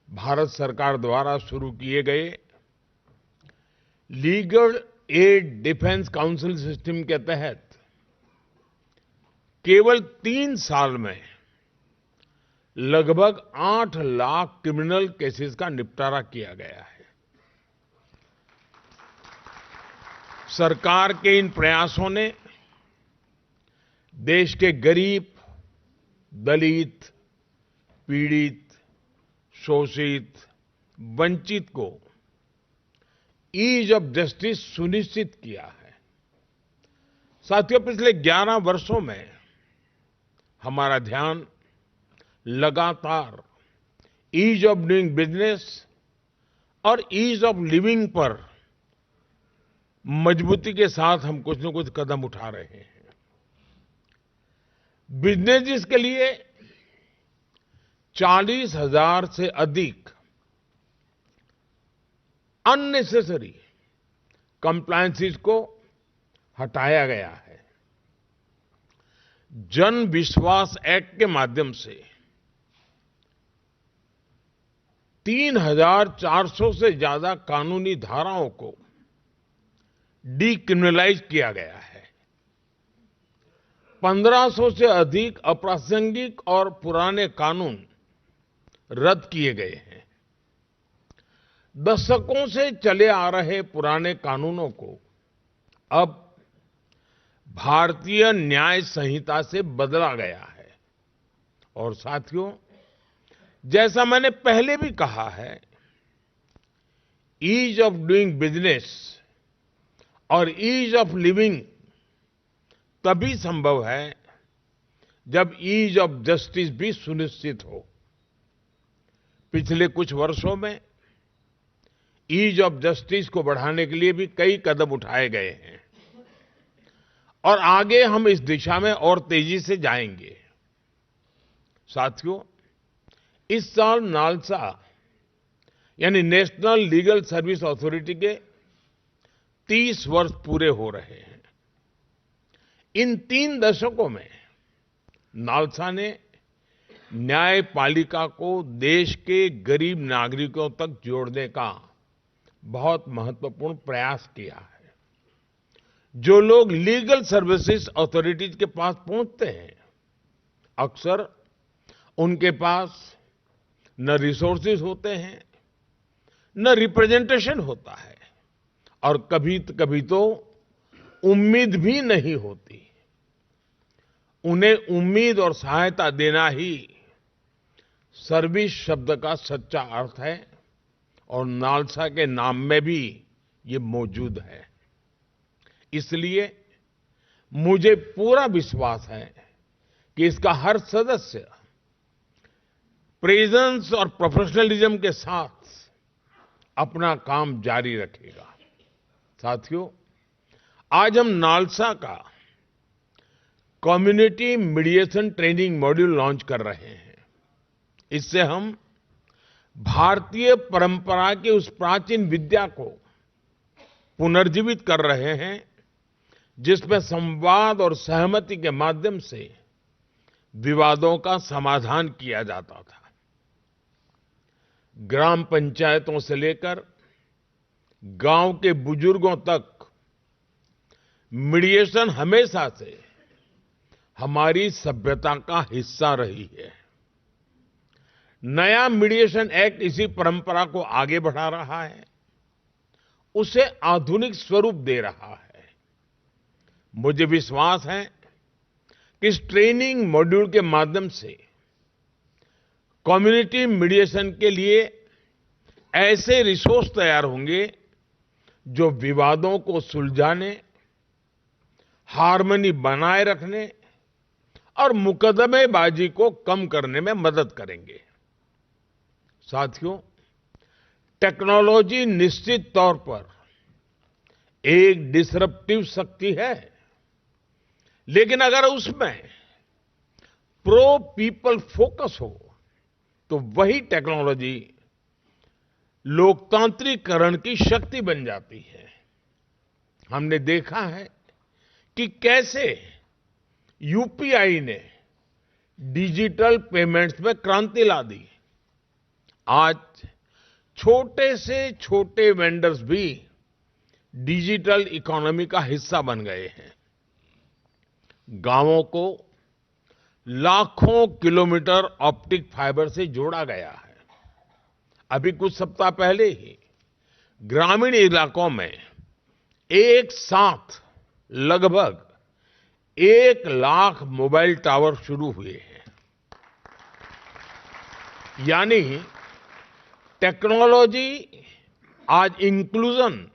भारत सरकार द्वारा शुरू किए गए legal aid defence council system के तहत केवल 3 साल में लगभग 8 लाख क्रिमिनल केसेस का निपटारा किया गया है। सरकार के इन प्रयासों ने देश के गरीब, दलित, पीड़ित, शोषित, वंचित को ईज ऑफ जस्टिस सुनिश्चित किया है। साथियों, पिछले 11 वर्षों में हमारा ध्यान लगातार ईज ऑफ डूइंग बिजनेस और ईज ऑफ लिविंग पर मजबूती के साथ हम कुछ न कुछ कदम उठा रहे हैं। बिजनेस के लिए 40,000 से अधिक अननेसेसरी कंप्लायंसेस को हटाया गया है। जन विश्वास एक्ट के माध्यम से 3,400 से ज्यादा कानूनी धाराओं को डीक्रिमिनलाइज किया गया है। 1500 से अधिक अप्रासंगिक और पुराने कानून रद्द किए गए हैं। दशकों से चले आ रहे पुराने कानूनों को अब भारतीय न्याय संहिता से बदला गया है। और साथियों, जैसा मैंने पहले भी कहा है, ईज ऑफ डूइंग बिजनेस और ईज ऑफ लिविंग तभी संभव है जब ईज ऑफ जस्टिस भी सुनिश्चित हो। पिछले कुछ वर्षों में ईज ऑफ जस्टिस को बढ़ाने के लिए भी कई कदम उठाए गए हैं और आगे हम इस दिशा में और तेजी से जाएंगे। साथियों, इस साल नालसा यानी नेशनल लीगल सर्विस अथॉरिटी के 30 वर्ष पूरे हो रहे हैं। इन 3 दशकों में नालसा ने न्यायपालिका को देश के गरीब नागरिकों तक जोड़ने का बहुत महत्वपूर्ण प्रयास किया है। जो लोग लीगल सर्विसेज अथॉरिटीज के पास पहुंचते हैं, अक्सर उनके पास न रिसोर्सेज होते हैं, न रिप्रेजेंटेशन होता है और कभी तो उम्मीद भी नहीं होती। उन्हें उम्मीद और सहायता देना ही सर्विस शब्द का सच्चा अर्थ है और नालसा के नाम में भी ये मौजूद है। इसलिए मुझे पूरा विश्वास है कि इसका हर सदस्य प्रेजेंस और प्रोफेशनलिज्म के साथ अपना काम जारी रखेगा। साथियों, आज हम नालसा का community mediation training module launch कर रहे हैं। इससे हम भारतीय परंपरा की उस प्राचीन विद्या को पुनर्जीवित कर रहे हैं जिसमें संवाद और सहमति के माध्यम से विवादों का समाधान किया जाता था। ग्राम पंचायतों से लेकर गांव के बुजुर्गों तक मीडिएशन हमेशा से हमारी सभ्यता का हिस्सा रही है। नया मीडिएशन एक्ट इसी परंपरा को आगे बढ़ा रहा है, उसे आधुनिक स्वरूप दे रहा है। मुझे विश्वास है कि इस ट्रेनिंग मॉड्यूल के माध्यम से कम्युनिटी मीडिएशन के लिए ऐसे रिसोर्स तैयार होंगे जो विवादों को सुलझाने, हार्मनी बनाए रखने और मुकदमेबाजी को कम करने में मदद करेंगे। साथियों, टेक्नोलॉजी निश्चित तौर पर एक डिसरप्टिव शक्ति है, लेकिन अगर उसमें प्रो पीपल फोकस हो तो वही टेक्नोलॉजी लोकतांत्रिकरण की शक्ति बन जाती है। हमने देखा है कि कैसे यूपीआई ने डिजिटल पेमेंट्स में क्रांति ला दी। आज छोटे से छोटे वेंडर्स भी डिजिटल इकोनॉमी का हिस्सा बन गए हैं। गांवों को लाखों किलोमीटर ऑप्टिक फाइबर से जोड़ा गया है। अभी कुछ सप्ताह पहले ही ग्रामीण इलाकों में एक साथ लगभग 1 लाख मोबाइल टावर शुरू हुए हैं। यानी टेक्नोलॉजी आज इंक्लूजन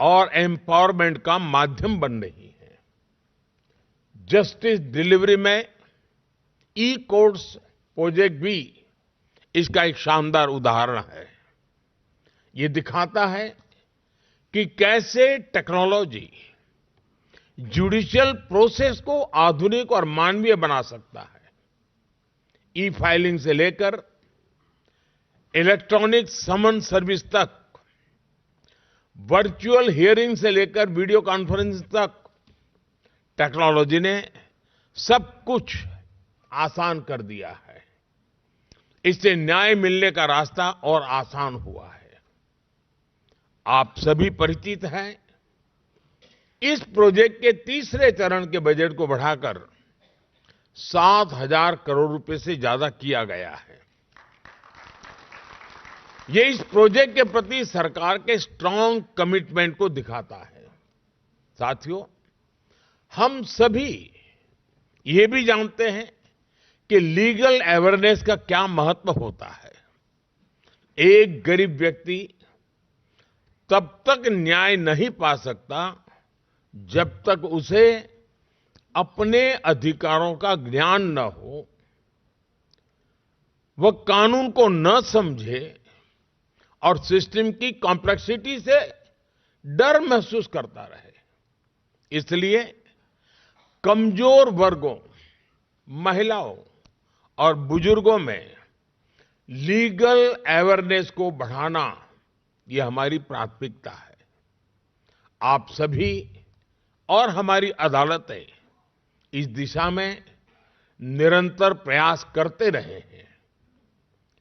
और एम्पावरमेंट का माध्यम बन रही है। जस्टिस डिलीवरी में ई कोर्ट्स प्रोजेक्ट भी इसका एक शानदार उदाहरण है। ये दिखाता है कि कैसे टेक्नोलॉजी जुडिशियल प्रोसेस को आधुनिक और मानवीय बना सकता है। ई फाइलिंग से लेकर इलेक्ट्रॉनिक समन सर्विस तक, वर्चुअल हियरिंग से लेकर वीडियो कॉन्फ्रेंस तक, टेक्नोलॉजी ने सब कुछ आसान कर दिया है। इससे न्याय मिलने का रास्ता और आसान हुआ है। आप सभी परिचित हैं, इस प्रोजेक्ट के तीसरे चरण के बजट को बढ़ाकर 7,000 करोड़ रुपए से ज्यादा किया गया है। ये इस प्रोजेक्ट के प्रति सरकार के स्ट्रांग कमिटमेंट को दिखाता है। साथियों, हम सभी ये भी जानते हैं कि लीगल अवेयरनेस का क्या महत्व होता है। एक गरीब व्यक्ति तब तक न्याय नहीं पा सकता जब तक उसे अपने अधिकारों का ज्ञान न हो, वह कानून को न समझे और सिस्टम की कॉम्प्लेक्सिटी से डर महसूस करता रहे। इसलिए कमजोर वर्गों, महिलाओं और बुजुर्गों में लीगल अवेयरनेस को बढ़ाना ये हमारी प्राथमिकता है। आप सभी और हमारी अदालतें इस दिशा में निरंतर प्रयास करते रहे हैं।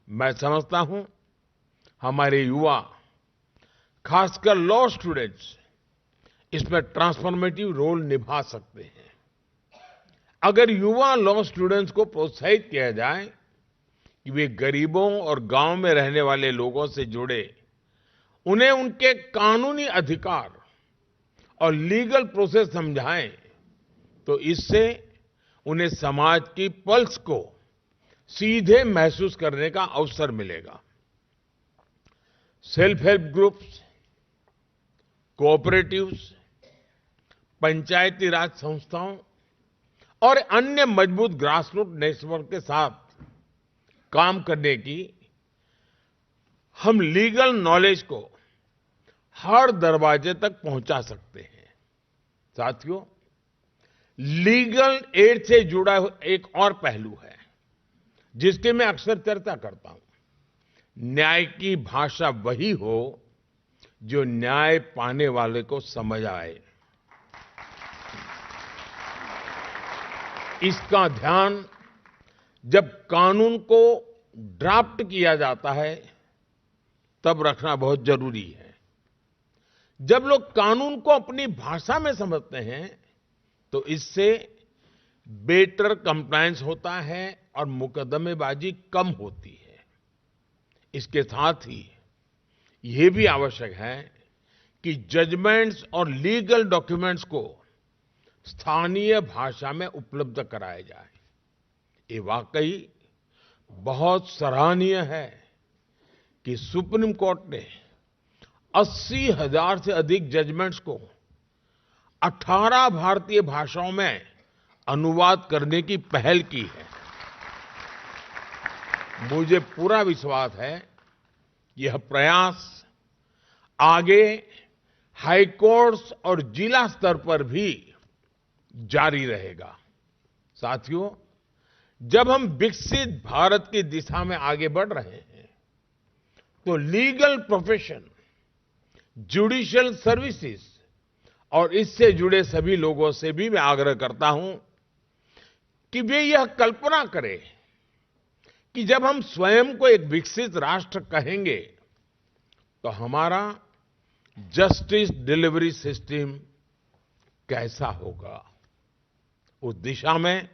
मैं समझता हूं हमारे युवा, खासकर लॉ स्टूडेंट्स, इसमें ट्रांसफॉर्मेटिव रोल निभा सकते हैं। अगर युवा लॉ स्टूडेंट्स को प्रोत्साहित किया जाए कि वे गरीबों और गांव में रहने वाले लोगों से जुड़े, उन्हें उनके कानूनी अधिकार और लीगल प्रोसेस समझाएं, तो इससे उन्हें समाज की पल्स को सीधे महसूस करने का अवसर मिलेगा। सेल्फ हेल्प ग्रुप्स, कोऑपरेटिव्स, पंचायती राज संस्थाओं और अन्य मजबूत ग्रासरूट नेटवर्क के साथ काम करने की हम लीगल नॉलेज को हर दरवाजे तक पहुंचा सकते हैं। साथियों, लीगल एड से जुड़ा एक और पहलू है जिसकी मैं अक्सर चर्चा करता हूं। न्याय की भाषा वही हो जो न्याय पाने वाले को समझ आए। इसका ध्यान जब कानून को ड्राफ्ट किया जाता है तब रखना बहुत जरूरी है। जब लोग कानून को अपनी भाषा में समझते हैं तो इससे बेटर कंप्लायंस होता है और मुकदमेबाजी कम होती है। इसके साथ ही यह भी आवश्यक है कि जजमेंट्स और लीगल डॉक्यूमेंट्स को स्थानीय भाषा में उपलब्ध कराया जाए। ये वाकई बहुत सराहनीय है कि सुप्रीम कोर्ट ने 80,000 से अधिक जजमेंट्स को 18 भारतीय भाषाओं में अनुवाद करने की पहल की है। मुझे पूरा विश्वास है यह प्रयास आगे हाई कोर्ट्स और जिला स्तर पर भी जारी रहेगा। साथियों, जब हम विकसित भारत की दिशा में आगे बढ़ रहे हैं तो लीगल प्रोफेशन, जुडिशियल सर्विसेज और इससे जुड़े सभी लोगों से भी मैं आग्रह करता हूं कि वे यह कल्पना करें कि जब हम स्वयं को एक विकसित राष्ट्र कहेंगे तो हमारा जस्टिस डिलीवरी सिस्टम कैसा होगा। उस दिशा में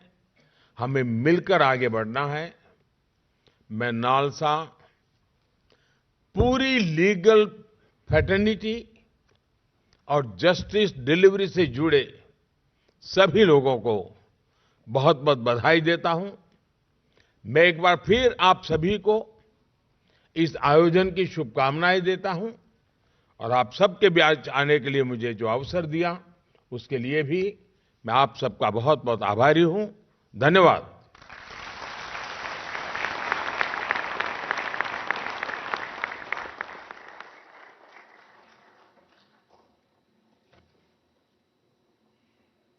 हमें मिलकर आगे बढ़ना है। मैं नालसा पूरी लीगल फ्रेटर्निटी और जस्टिस डिलीवरी से जुड़े सभी लोगों को बहुत बहुत बधाई देता हूं। मैं एक बार फिर आप सभी को इस आयोजन की शुभकामनाएं देता हूं और आप सबके बीच आने के लिए मुझे जो अवसर दिया उसके लिए भी मैं आप सबका बहुत बहुत आभारी हूं। धन्यवाद।